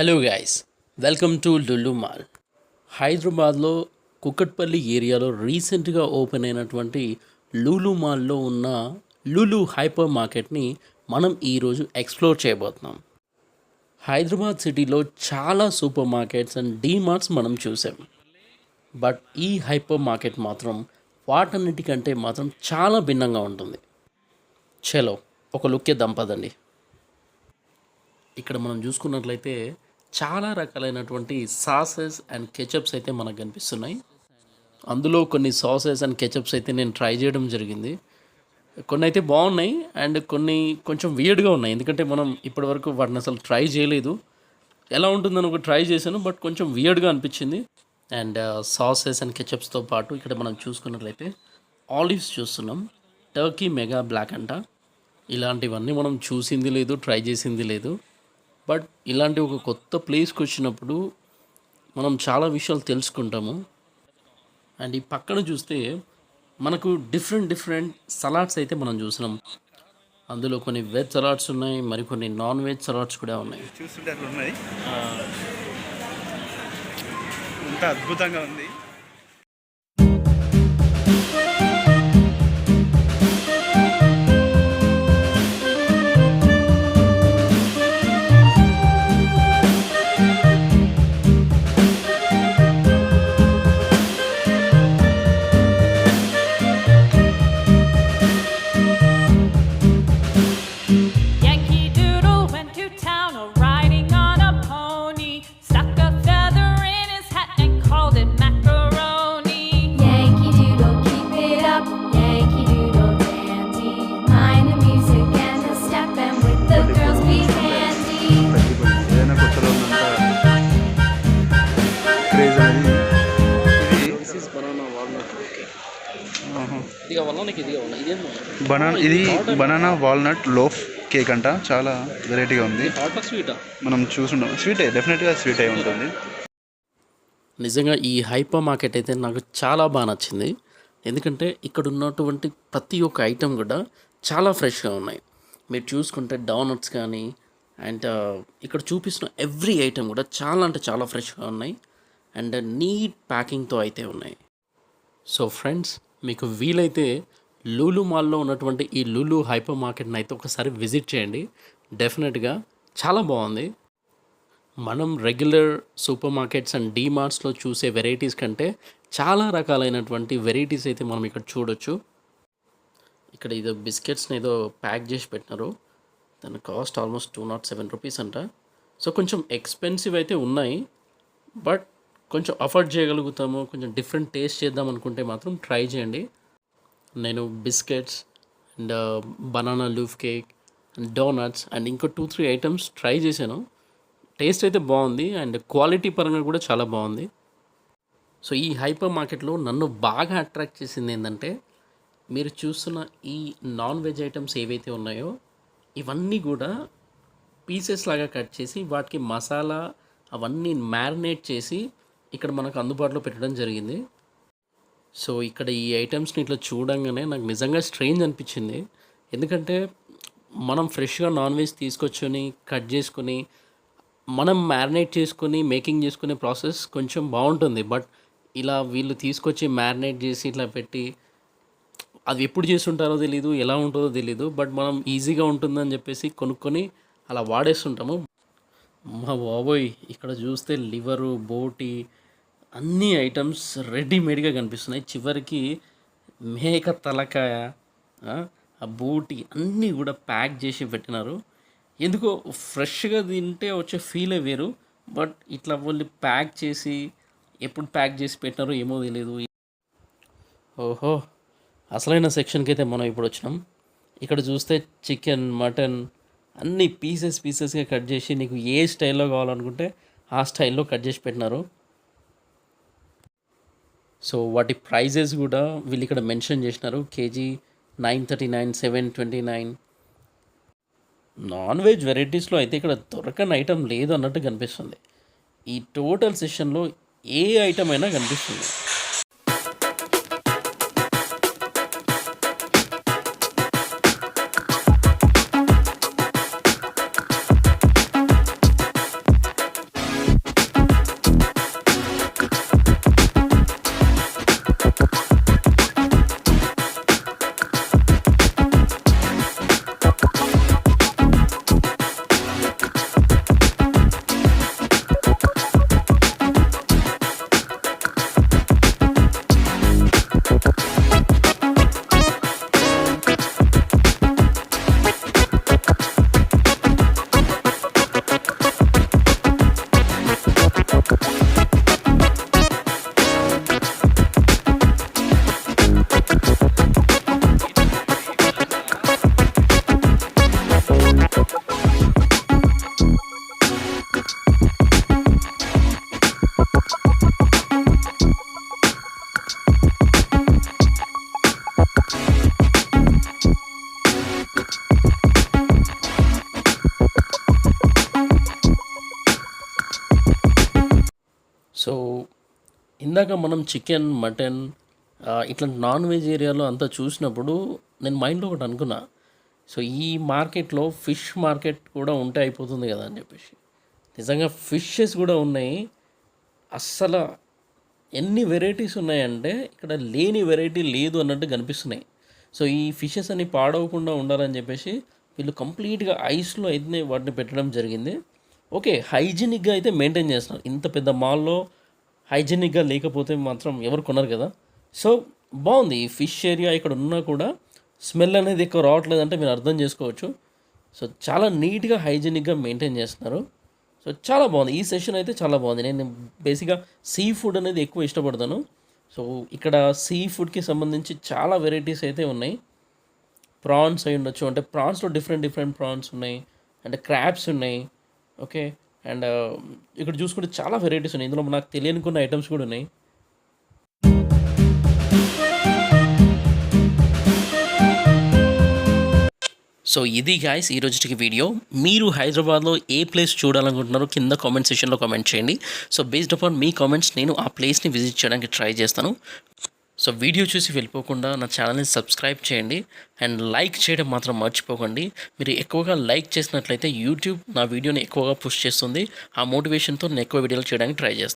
Hello guys, welcome to Lulu mall. హైదరాబాద్లో కుక్కట్పల్లి ఏరియాలో రీసెంట్గా ఓపెన్ అయినటువంటి లులు మాల్లో ఉన్న లులు హైపర్ మార్కెట్ని మనం ఈరోజు ఎక్స్ప్లోర్ చేయబోతున్నాం. హైదరాబాద్ సిటీలో చాలా సూపర్ మార్కెట్స్ అండ్ డీమార్ట్స్ మనం చూసాం. బట్ ఈ హైపర్ మార్కెట్ మాత్రం వాటన్నిటికంటే మాత్రం చాలా భిన్నంగా ఉంటుంది. చలో ఒక లుక్ ఇద్దాం పదండి. ఇక్కడ మనం చూసుకున్నట్లయితే చాలా రకాలైనటువంటి సాసెస్ అండ్ కెచప్స్ అయితే మనకు కనిపిస్తున్నాయి. అందులో కొన్ని సాసెస్ అండ్ కెచప్స్ అయితే నేను ట్రై చేయడం జరిగింది. కొన్ని అయితే బాగున్నాయి అండ్ కొన్ని కొంచెం వియర్డ్గా ఉన్నాయి, ఎందుకంటే మనం ఇప్పటివరకు వాటిని అసలు ట్రై చేయలేదు. ఎలా ఉంటుందని ఒక ట్రై చేశాను, బట్ కొంచెం వియర్డ్గా అనిపించింది. అండ్ సాసెస్ అండ్ కెచప్స్తో పాటు ఇక్కడ మనం చూసుకున్నట్లయితే ఆలివ్స్ చూస్తున్నాం. టర్కీ మెగా బ్లాక్ అంట. ఇలాంటివన్నీ మనం చూసింది లేదు, ట్రై చేసింది లేదు. బట్ ఇలాంటి ఒక కొత్త ప్లేస్కి వచ్చినప్పుడు మనం చాలా విషయాలు తెలుసుకుంటాము. అండ్ ఈ పక్కన చూస్తే మనకు డిఫరెంట్ సలాడ్స్ అయితే మనం చూసినాం. అందులో కొన్ని వెజ్ సలాడ్స్ ఉన్నాయి, మరికొన్ని నాన్ వెజ్ సలాడ్స్ కూడా ఉన్నాయి. చూస్తుంటే అట్లా ఉన్నాయి, ఎంత అద్భుతంగా ఉంది. ఇది బనానా వాల్నట్ లోఫ్ కేక్ అంట. చాలా వెరైటీగా ఉంది. మనం చూసుంటాం, స్వీటే, డెఫినెట్గా స్వీట్ అయి ఉంటుంది. నిజంగా ఈ హైపర్ మార్కెట్ అయితే నాకు చాలా బాగా నచ్చింది, ఎందుకంటే ఇక్కడ ఉన్నటువంటి ప్రతి ఒక్క ఐటెం కూడా చాలా ఫ్రెష్గా ఉన్నాయి. మీరు చూసుకుంటే డోనట్స్ కానీ అండ్ ఇక్కడ చూపిస్తున్న ఎవ్రీ ఐటెం కూడా చాలా అంటే చాలా ఫ్రెష్గా ఉన్నాయి అండ్ నీట్ ప్యాకింగ్తో అయితే ఉన్నాయి. సో ఫ్రెండ్స్, మీకు వీలైతే లులు మాల్లో ఉన్నటువంటి ఈ లులు హైపర్ మార్కెట్ని అయితే ఒకసారి విజిట్ చేయండి. డెఫినెట్గా చాలా బాగుంది. మనం రెగ్యులర్ సూపర్ మార్కెట్స్ అండ్ డీమార్ట్స్లో చూసే వెరైటీస్ కంటే చాలా రకాలైనటువంటి వెరైటీస్ అయితే మనం ఇక్కడ చూడొచ్చు. ఇక్కడ ఏదో బిస్కెట్స్ని ఏదో ప్యాక్ చేసి పెట్టినారు. దాని కాస్ట్ ఆల్మోస్ట్ 207 రూపీస్ అంట. సో కొంచెం ఎక్స్పెన్సివ్ అయితే ఉన్నాయి, బట్ కొంచెం అఫోర్డ్ చేయగలుగుతాము. కొంచెం డిఫరెంట్ టేస్ట్ చేద్దాం అనుకుంటే మాత్రం ట్రై చేయండి. నేను biscuits and banana loaf cake and donuts and ఇంకో 2-3 ఐటమ్స్ ట్రై చేశాను. టేస్ట్ అయితే బాగుంది అండ్ క్వాలిటీ పరంగా కూడా చాలా బాగుంది. సో ఈ హైపర్ మార్కెట్లో నన్ను బాగా అట్రాక్ట్ చేసింది ఏంటంటే, మీరు చూస్తున్న ఈ నాన్ వెజ్ ఐటమ్స్ ఏవైతే ఉన్నాయో ఇవన్నీ కూడా పీసెస్ లాగా కట్ చేసి వాటికి మసాలా అవన్నీ మ్యారినేట్ చేసి ఇక్కడ మనకు అందుబాటులో పెట్టడం జరిగింది. సో ఇక్కడ ఈ ఐటమ్స్ని ఇట్లా చూడంగానే నాకు నిజంగా స్ట్రేంజ్ అనిపించింది, ఎందుకంటే మనం ఫ్రెష్గా నాన్ వెజ్ తీసుకొచ్చుని కట్ చేసుకొని మనం మ్యారినేట్ చేసుకొని మేకింగ్ చేసుకునే ప్రాసెస్ కొంచెం బాగుంటుంది. బట్ ఇలా వీళ్ళు తీసుకొచ్చి మ్యారినేట్ చేసి ఇట్లా పెట్టి అది ఎప్పుడు చేస్తుంటారో తెలీదు, ఎలా ఉంటుందో తెలీదు. బట్ మనం ఈజీగా ఉంటుందని చెప్పేసి కొనుక్కొని అలా వాడేస్తుంటాము. మా బాబోయ్, ఇక్కడ చూస్తే లివరు, బోటి అన్ని ఐటమ్స్ రెడీమేడ్గా కనిపిస్తున్నాయి. చివరికి మేక తలకాయ, ఆ బూటి అన్నీ కూడా ప్యాక్ చేసి పెట్టినారు. ఎందుకో ఫ్రెష్గా తింటే వచ్చే ఫీలే వేరు, బట్ ఇట్లా వాళ్ళు ప్యాక్ చేసి ఎప్పుడు ప్యాక్ చేసి పెట్టినారో ఏమో తెలియదు. ఓహో, అసలైన సెక్షన్కి అయితే మనం ఇప్పుడు వచ్చినాం. ఇక్కడ చూస్తే చికెన్, మటన్ అన్నీ పీసెస్గా కట్ చేసి నీకు ఏ స్టైల్లో కావాలనుకుంటే ఆ స్టైల్లో కట్ చేసి పెట్టినారు. సో వాటి ప్రైజెస్ కూడా వీళ్ళు ఇక్కడ మెన్షన్ చేసినారు. కేజీ 939, 729. నాన్ వెజ్ వెరైటీస్లో అయితే ఇక్కడ దొరకని ఐటమ్ లేదు అన్నట్టు కనిపిస్తుంది. ఈ టోటల్ సెషన్లో ఏ ఐటమ్ అయినా కనిపిస్తుంది. సో ఇందాక మనం చికెన్, మటన్ ఇట్లా నాన్ వెజ్ ఏరియాలో అంతా చూసినప్పుడు నేను మైండ్‌లో ఒకటి అనుకున్నా. సో ఈ మార్కెట్‌లో ఫిష్ మార్కెట్ కూడా ఉంటే అయిపోతుంది కదా అని చెప్పేసి. నిజంగా ఫిషెస్ కూడా ఉన్నాయి. అస్సల ఎన్ని వెరైటీస్ ఉన్నాయంటే ఇక్కడ లేని వెరైటీ లేదు అన్నట్టు కనిపిస్తున్నాయి. సో ఈ ఫిషెస్ అన్ని పాడవకుండా ఉండాలని చెప్పేసి వీళ్ళు కంప్లీట్‌గా ఐస్‌లో అయితే వాటిని పెట్టడం జరిగింది. ఓకే. హైజీనిక్‌గా అయితే మెయింటైన్ చేస్తున్నారు. ఇంత పెద్ద మాల్‌లో హైజీనిక్‌గా లేకపోతే మాత్రం ఎవరు కొనరు కదా! సో బావుంది. ఈ ఫిష్ ఏరియా ఇక్కడ ఉన్నా కూడా స్మెల్ అనేది ఎక్కువ రావట్లేదంటే మీరు అర్థం చేసుకోవచ్చు. సో చాలా నీట్‌గా, హైజీనిక్‌గా మెయింటైన్ చేస్తున్నారు. సో చాలా బాగుంది. ఈ సెషన్ అయితే చాలా బాగుంది. నేను బేసిక్‌గా సీ ఫుడ్ అనేది ఎక్కువ ఇష్టపడతాను. సో ఇక్కడ సీ ఫుడ్‌కి సంబంధించి చాలా వెరైటీస్ అయితే ఉన్నాయి. ప్రాన్స్ అయ్యుండొచ్చు. అంటే ప్రాన్స్‌లో డిఫరెంట్ డిఫరెంట్ ప్రాన్స్ ఉన్నాయి. అంటే క్రాబ్స్ ఉన్నాయి. ఓకే. అండ్ ఇక్కడ చూసుకుంటే చాలా వెరైటీస్ ఉన్నాయి. ఇందులో నాకు తెలియని కొన్ని ఐటెమ్స్ కూడా ఉన్నాయి. సో ఇది గాయ్స్ ఈ రోజుటికి వీడియో. మీరు హైదరాబాద్లో ఏ ప్లేస్ చూడాలనుకుంటున్నారో కింద కామెంట్ సెక్షన్లో కామెంట్ చేయండి. So based upon me comments నేను ఆ ప్లేస్ని విజిట్ చేయడానికి ట్రై చేస్తాను. సో వీడియో చూసి వెళ్ళిపోకుండా నా ఛానల్ని సబ్స్క్రైబ్ చేయండి అండ్ లైక్ చేయడం మాత్రం మర్చిపోకండి. మీరు ఎక్కువగా లైక్ చేసినట్లయితే యూట్యూబ్ నా వీడియోని ఎక్కువగా పుష్ చేస్తుంది. ఆ మోటివేషన్తో నేను ఎక్కువ వీడియోలు చేయడానికి ట్రై చేస్తాను.